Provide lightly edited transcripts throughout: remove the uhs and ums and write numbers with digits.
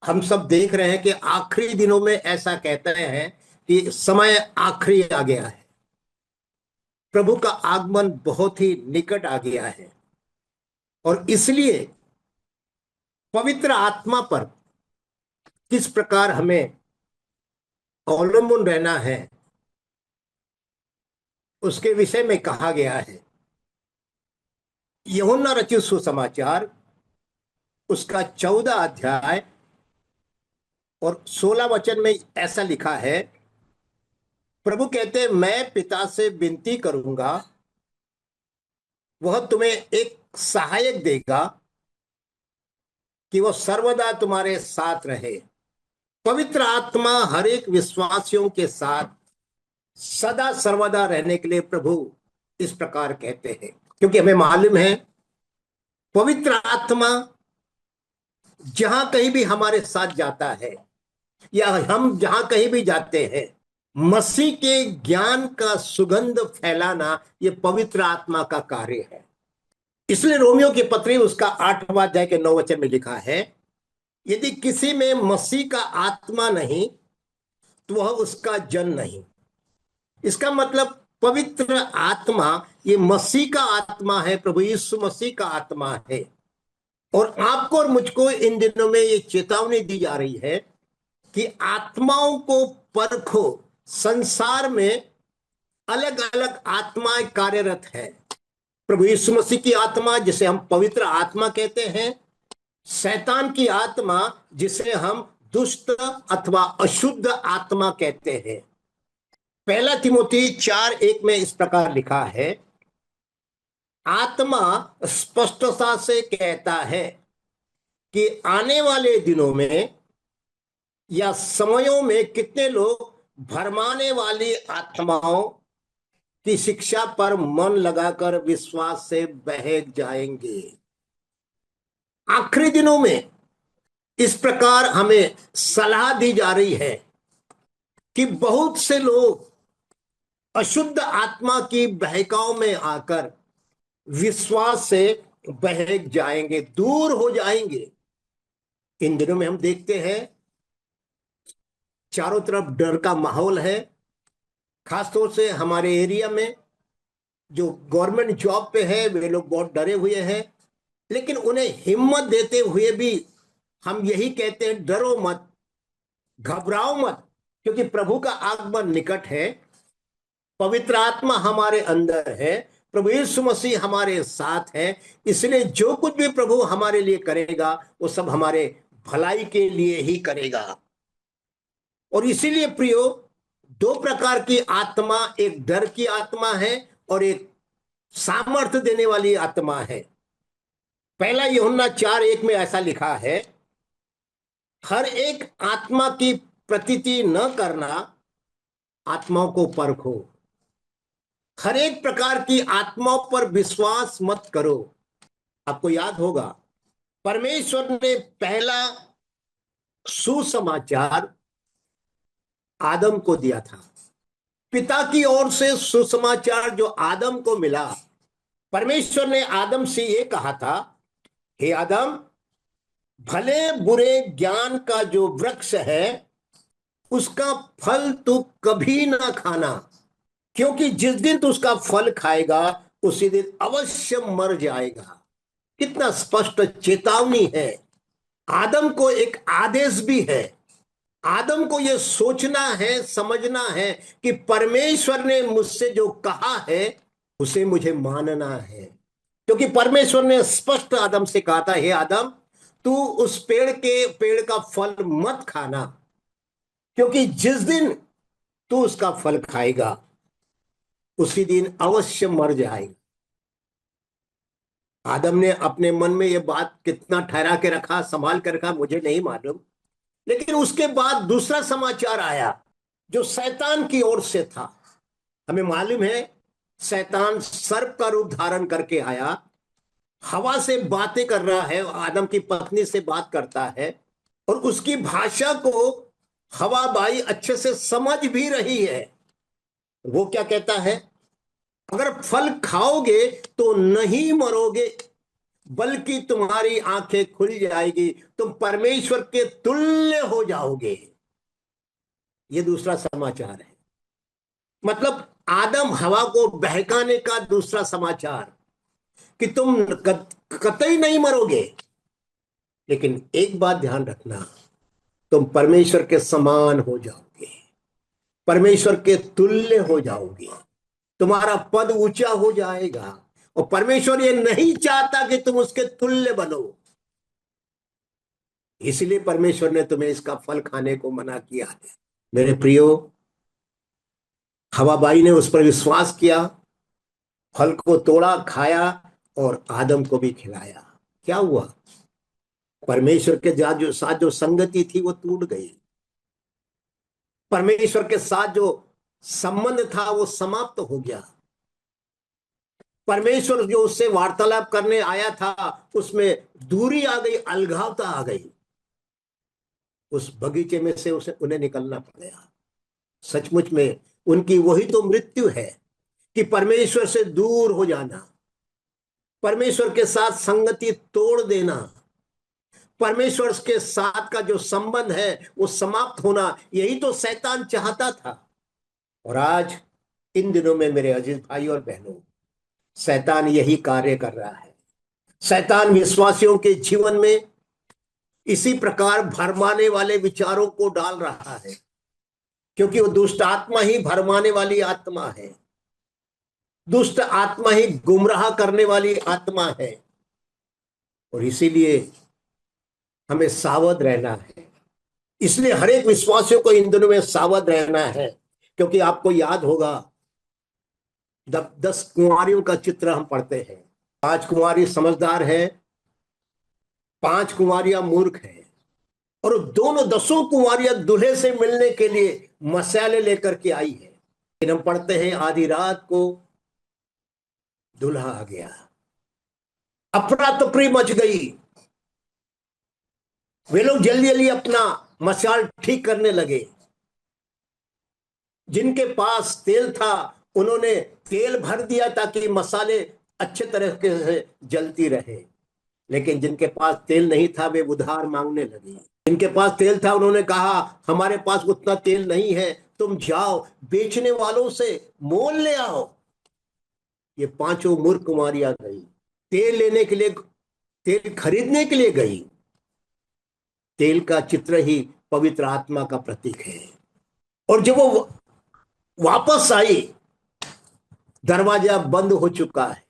हम सब देख रहे हैं कि आखिरी दिनों में ऐसा कहते हैं कि समय आखिरी आ गया है। प्रभु का आगमन बहुत ही निकट आ गया है और इसलिए पवित्र आत्मा पर किस प्रकार हमें अवलंबन रहना है उसके विषय में कहा गया है। यूहन्ना रचित सुसमाचार उसका 14 अध्याय और 16 वचन में ऐसा लिखा है। प्रभु कहते हैं, मैं पिता से विनती करूंगा, वह तुम्हें एक सहायक देगा कि वह सर्वदा तुम्हारे साथ रहे। पवित्र आत्मा हर एक विश्वासियों के साथ सदा सर्वदा रहने के लिए प्रभु इस प्रकार कहते हैं, क्योंकि हमें मालूम है पवित्र आत्मा जहां कहीं भी हमारे साथ जाता है या हम जहां कहीं भी जाते हैं, मसीह के ज्ञान का सुगंध फैलाना यह पवित्र आत्मा का कार्य है। इसलिए रोमियो की पत्री उसका 8वां अध्याय के 9 वचन में लिखा है, यदि किसी में मसीह का आत्मा नहीं तो वह उसका जन नहीं। इसका मतलब पवित्र आत्मा ये मसीह का आत्मा है, प्रभु यीशु मसीह का आत्मा है। और आपको और मुझको इन दिनों में ये चेतावनी दी जा रही है कि आत्माओं को परखो। संसार में अलग अलग आत्माएं कार्यरत है। प्रभु यीशु मसीह की आत्मा जिसे हम पवित्र आत्मा कहते हैं, शैतान की आत्मा जिसे हम दुष्ट अथवा अशुद्ध आत्मा कहते हैं। 1 तिमोथी 4:1 में इस प्रकार लिखा है, आत्मा स्पष्टता से कहता है कि आने वाले दिनों में या समयों में कितने लोग भरमाने वाली आत्माओं की शिक्षा पर मन लगाकर विश्वास से बहक जाएंगे। आखिरी दिनों में इस प्रकार हमें सलाह दी जा रही है कि बहुत से लोग अशुद्ध आत्मा की बहकाव में आकर विश्वास से बहक जाएंगे, दूर हो जाएंगे। इन दिनों में हम देखते हैं चारों तरफ डर का माहौल है। खासतौर से हमारे एरिया में जो गवर्नमेंट जॉब पे है वे लोग बहुत डरे हुए हैं, लेकिन उन्हें हिम्मत देते हुए भी हम यही कहते हैं, डरो मत, घबराओ मत, क्योंकि प्रभु का आगमन निकट है। पवित्र आत्मा हमारे अंदर है, प्रभु यीशु मसीह हमारे साथ है। इसलिए जो कुछ भी प्रभु हमारे लिए करेगा वो सब हमारे भलाई के लिए ही करेगा। और इसीलिए प्रियो, दो प्रकार की आत्मा, एक डर की आत्मा है और एक सामर्थ्य देने वाली आत्मा है। 1 यूहन्ना 4:1 में ऐसा लिखा है, हर एक आत्मा की प्रतीति न करना, आत्माओं को परखो। हर एक प्रकार की आत्माओं पर विश्वास मत करो। आपको याद होगा परमेश्वर ने पहला सुसमाचार आदम को दिया था। पिता की ओर से सुसमाचार जो आदम को मिला, परमेश्वर ने आदम से ये कहा था, हे आदम, भले बुरे ज्ञान का जो वृक्ष है उसका फल तू कभी ना खाना, क्योंकि जिस दिन तू उसका फल खाएगा उसी दिन अवश्य मर जाएगा। कितना स्पष्ट चेतावनी है। आदम को एक आदेश भी है। आदम को यह सोचना है, समझना है कि परमेश्वर ने मुझसे जो कहा है उसे मुझे मानना है। क्योंकि परमेश्वर ने स्पष्ट आदम से कहा था, हे आदम, तू उस पेड़ का फल मत खाना, क्योंकि जिस दिन तू उसका फल खाएगा उसी दिन अवश्य मर जाएगा। आदम ने अपने मन में यह बात कितना ठहरा के रखा, संभाल कर रखा, मुझे नहीं मालूम। लेकिन उसके बाद दूसरा समाचार आया जो शैतान की ओर से था। हमें मालूम है शैतान सर्प का रूप धारण करके आया, हवा से बातें कर रहा है, आदम की पत्नी से बात करता है और उसकी भाषा को हवा बाई अच्छे से समझ भी रही है। वो क्या कहता है, अगर फल खाओगे तो नहीं मरोगे, बल्कि तुम्हारी आंखें खुल जाएगी, तुम परमेश्वर के तुल्य हो जाओगे। ये दूसरा समाचार है। मतलब आदम हवा को बहकाने का दूसरा समाचार, कि तुम कतई नहीं मरोगे। लेकिन एक बात ध्यान रखना, तुम परमेश्वर के समान हो जाओगे, परमेश्वर के तुल्य हो जाओगे, तुम्हारा पद ऊंचा हो जाएगा। और परमेश्वर ये नहीं चाहता कि तुम उसके तुल्य बनो, इसलिए परमेश्वर ने तुम्हें इसका फल खाने को मना किया है। मेरे प्रियो, हवाबाई ने उस पर विश्वास किया, फल को तोड़ा, खाया और आदम को भी खिलाया। क्या हुआ? परमेश्वर के साथ जो संगति थी वो टूट गई। परमेश्वर के साथ जो संबंध था वो समाप्त हो गया। परमेश्वर जो उससे वार्तालाप करने आया था, उसमें दूरी आ गई, अलगावता आ गई। उस बगीचे में से उसे उन्हें निकलना पड़ा। सचमुच में उनकी वही तो मृत्यु है, कि परमेश्वर से दूर हो जाना, परमेश्वर के साथ संगति तोड़ देना, परमेश्वर के साथ का जो संबंध है वो समाप्त होना। यही तो शैतान चाहता था। और आज इन दिनों में मेरे अजीज भाई और बहनों, शैतान यही कार्य कर रहा है। शैतान विश्वासियों के जीवन में इसी प्रकार भरमाने वाले विचारों को डाल रहा है, क्योंकि वो दुष्ट आत्मा ही भरमाने वाली आत्मा है। दुष्ट आत्मा ही गुमराह करने वाली आत्मा है। और इसीलिए हमें सावध रहना है। इसलिए हर एक विश्वासियों को इन दिनों में सावध रहना है, क्योंकि आपको याद होगा 10 कुंवारियों का चित्र हम पढ़ते हैं। 5 कुंवारी समझदार है, 5 कुंवारियां मूर्ख है। और दोनों 10 कुंवारियां दूल्हे से मिलने के लिए मशाले लेकर के आई है। लेकिन हम पढ़ते हैं आधी रात को दूल्हा आ गया, अफरा तफरी मच गई। वे लोग जल्दी जल्दी अपना मशाल ठीक करने लगे। जिनके पास तेल था उन्होंने तेल भर दिया ताकि मसाले अच्छे तरीके से जलती रहे। लेकिन जिनके पास तेल नहीं था वे उधार मांगने लगे। जिनके पास तेल था उन्होंने कहा हमारे पास उतना तेल नहीं है, तुम जाओ बेचने वालों से मोल ले आओ। ये 5 मूर्ख कुमारियां गई, तेल लेने के लिए, तेल खरीदने के लिए गई। तेल का चित्र ही पवित्र आत्मा का प्रतीक है। और जब वो वापस आई, दरवाजा बंद हो चुका है।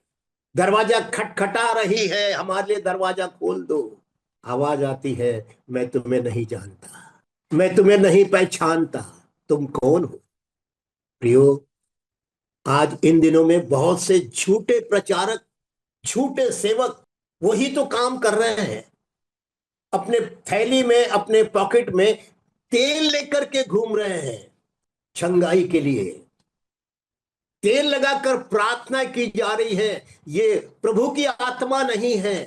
दरवाजा खटखटा रही है, हमारे लिए दरवाजा खोल दो। आवाज आती है, मैं तुम्हें नहीं जानता, मैं तुम्हें नहीं पहचानता, तुम कौन हो? प्रियो, आज इन दिनों में बहुत से झूठे प्रचारक, झूठे सेवक वही तो काम कर रहे हैं। अपने थैली में, अपने पॉकेट में तेल लेकर के घूम रहे हैं छंगाई के लिए। तेल लगाकर प्रार्थना की जा रही है। ये प्रभु की आत्मा नहीं है।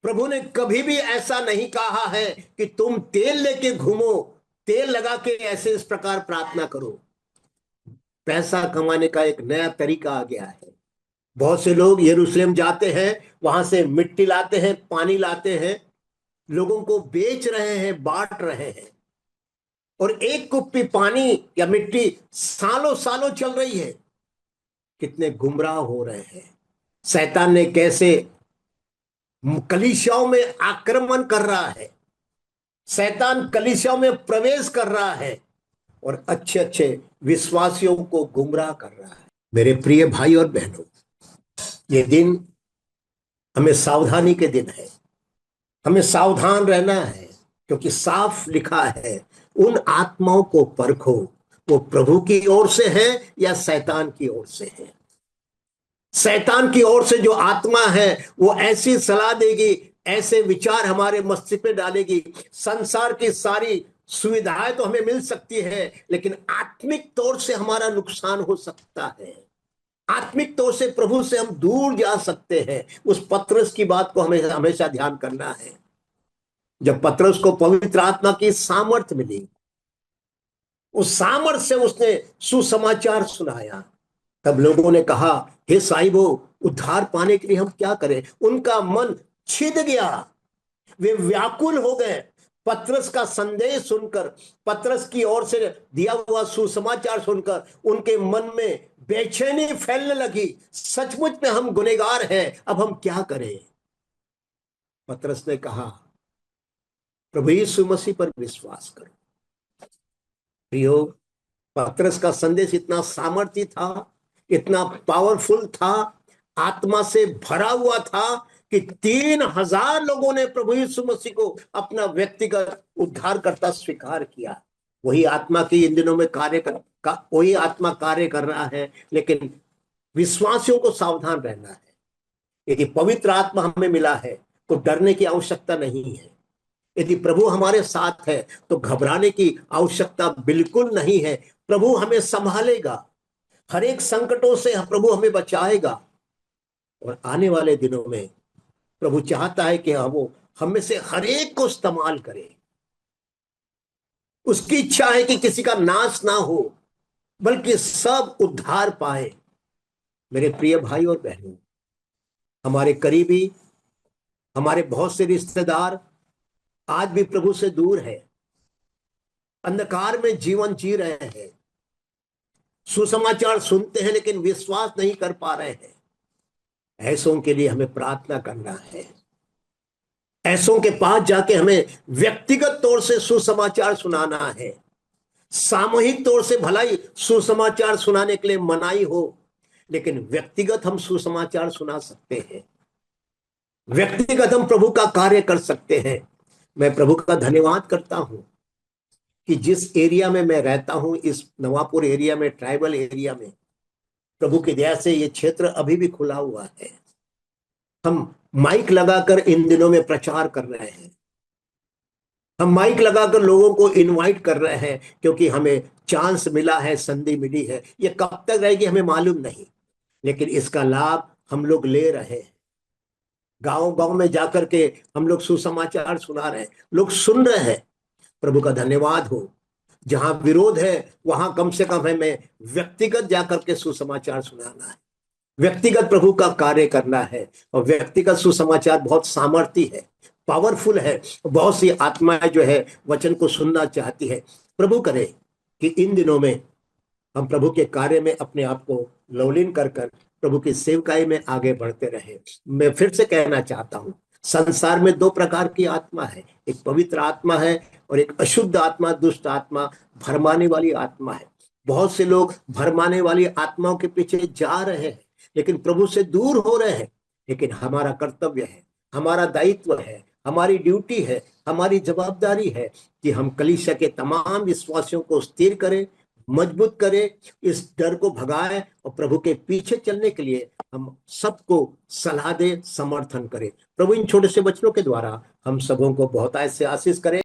प्रभु ने कभी भी ऐसा नहीं कहा है कि तुम तेल लेके घूमो, तेल लगा के ऐसे इस प्रकार प्रार्थना करो। पैसा कमाने का एक नया तरीका आ गया है। बहुत से लोग यरूशलेम जाते हैं, वहां से मिट्टी लाते हैं, पानी लाते हैं, लोगों को बेच रहे हैं, बांट रहे हैं। और एक कुप्पी पानी या मिट्टी सालों सालों चल रही है। कितने गुमराह हो रहे हैं। शैतान ने कैसे कलीसियाओं में आक्रमण कर रहा है। शैतान कलीसियाओं में प्रवेश कर रहा है और अच्छे अच्छे विश्वासियों को गुमराह कर रहा है। मेरे प्रिय भाई और बहनों, ये दिन हमें सावधानी के दिन है। हमें सावधान रहना है, क्योंकि साफ लिखा है, उन आत्माओं को परखो, वो प्रभु की ओर से है या शैतान की ओर से है। शैतान की ओर से जो आत्मा है वो ऐसी सलाह देगी, ऐसे विचार हमारे मस्तिष्क में डालेगी। संसार की सारी सुविधाएं तो हमें मिल सकती है, लेकिन आत्मिक तौर से हमारा नुकसान हो सकता है। आत्मिक तौर से प्रभु से हम दूर जा सकते हैं। उस पतरस की बात को हमें हमेशा ध्यान करना है। जब पतरस को पवित्र आत्मा की सामर्थ्य मिली, उस सामर्थ्य से उसने सुसमाचार सुनाया, तब लोगों ने कहा, हे साहिबो, उद्धार पाने के लिए हम क्या करें? उनका मन छिद गया, वे व्याकुल हो गए। पतरस का संदेश सुनकर, पतरस की ओर से दिया हुआ सुसमाचार सुनकर उनके मन में बेचैनी फैलने लगी। सचमुच में हम गुनहगार हैं, अब हम क्या करें? पतरस ने कहा, प्रभु यीशु मसीह पर विश्वास करो। प्रियो, पतरस का संदेश इतना सामर्थ्य था, इतना पावरफुल था, आत्मा से भरा हुआ था कि 3,000 लोगों ने प्रभु यीशु मसीह को अपना व्यक्तिगत उद्धारकर्ता स्वीकार किया। वही आत्मा की इन दिनों में वही आत्मा कार्य कर रहा है, लेकिन विश्वासियों को सावधान रहना है। यदि पवित्र आत्मा हमें मिला है तो डरने की आवश्यकता नहीं है। यदि प्रभु हमारे साथ है तो घबराने की आवश्यकता बिल्कुल नहीं है। प्रभु हमें संभालेगा, हर एक संकटों से प्रभु हमें बचाएगा। और आने वाले दिनों में प्रभु चाहता है कि वो हम में से हर एक को इस्तेमाल करे। उसकी इच्छा है कि किसी का नाश ना हो, बल्कि सब उद्धार पाए। मेरे प्रिय भाई और बहनों, हमारे करीबी, हमारे बहुत से रिश्तेदार आज भी प्रभु से दूर है, अंधकार में जीवन जी रहे हैं, सुसमाचार सुनते हैं लेकिन विश्वास नहीं कर पा रहे हैं। ऐसों के लिए हमें प्रार्थना करना है। ऐसों के पास जाके हमें व्यक्तिगत तौर से सुसमाचार सुनाना है। सामूहिक तौर से भलाई सुसमाचार सुनाने के लिए मनाही हो, लेकिन व्यक्तिगत हम सुसमाचार सुना सकते हैं। व्यक्तिगत हम प्रभु का कार्य कर सकते हैं। मैं प्रभु का धन्यवाद करता हूं कि जिस एरिया में मैं रहता हूं, इस नवापुर एरिया में, ट्राइबल एरिया में, प्रभु की दया से ये क्षेत्र अभी भी खुला हुआ है। हम माइक लगाकर इन दिनों में प्रचार कर रहे हैं। हम माइक लगाकर लोगों को इनवाइट कर रहे हैं, क्योंकि हमें चांस मिला है, संधि मिली है। ये कब तक रहेगी हमें मालूम नहीं, लेकिन इसका लाभ हम लोग ले रहे हैं। गांव गांव में जाकर के हम लोग सुसमाचार सुना रहे हैं, लोग सुन रहे हैं। प्रभु का धन्यवाद हो। जहां विरोध है वहां कम से कम हमें व्यक्तिगत जाकर के सुसमाचार सुनाना है, व्यक्तिगत प्रभु का कार्य करना है। और व्यक्तिगत सुसमाचार बहुत सामर्थ्य है, पावरफुल है। बहुत सी आत्माएं जो है वचन को सुनना चाहती है। प्रभु करे कि इन दिनों में हम प्रभु के कार्य में अपने आप को लवलीन कर प्रभु की सेवकाई में आगे बढ़ते रहे। मैं फिर से कहना चाहता हूं, संसार में 2 प्रकार की आत्मा है, एक पवित्र आत्मा है और एक अशुद्ध आत्मा, दुष्ट आत्मा, भरमाने वाली आत्मा है। बहुत से लोग भरमाने वाली आत्माओं के पीछे जा रहे हैं, लेकिन प्रभु से दूर हो रहे हैं। लेकिन हमारा कर्तव्य है, हमारा दायित्व है, हमारी ड्यूटी है, हमारी जवाबदारी है कि हम कलीसिया के तमाम विश्वासियों को स्थिर करें, मजबूत करें, इस डर को भगाएं और प्रभु के पीछे चलने के लिए हम सबको सलाह दे, समर्थन करें। प्रभु इन छोटे से वचनों के द्वारा हम सबों को बहुतायत से आशीष करें।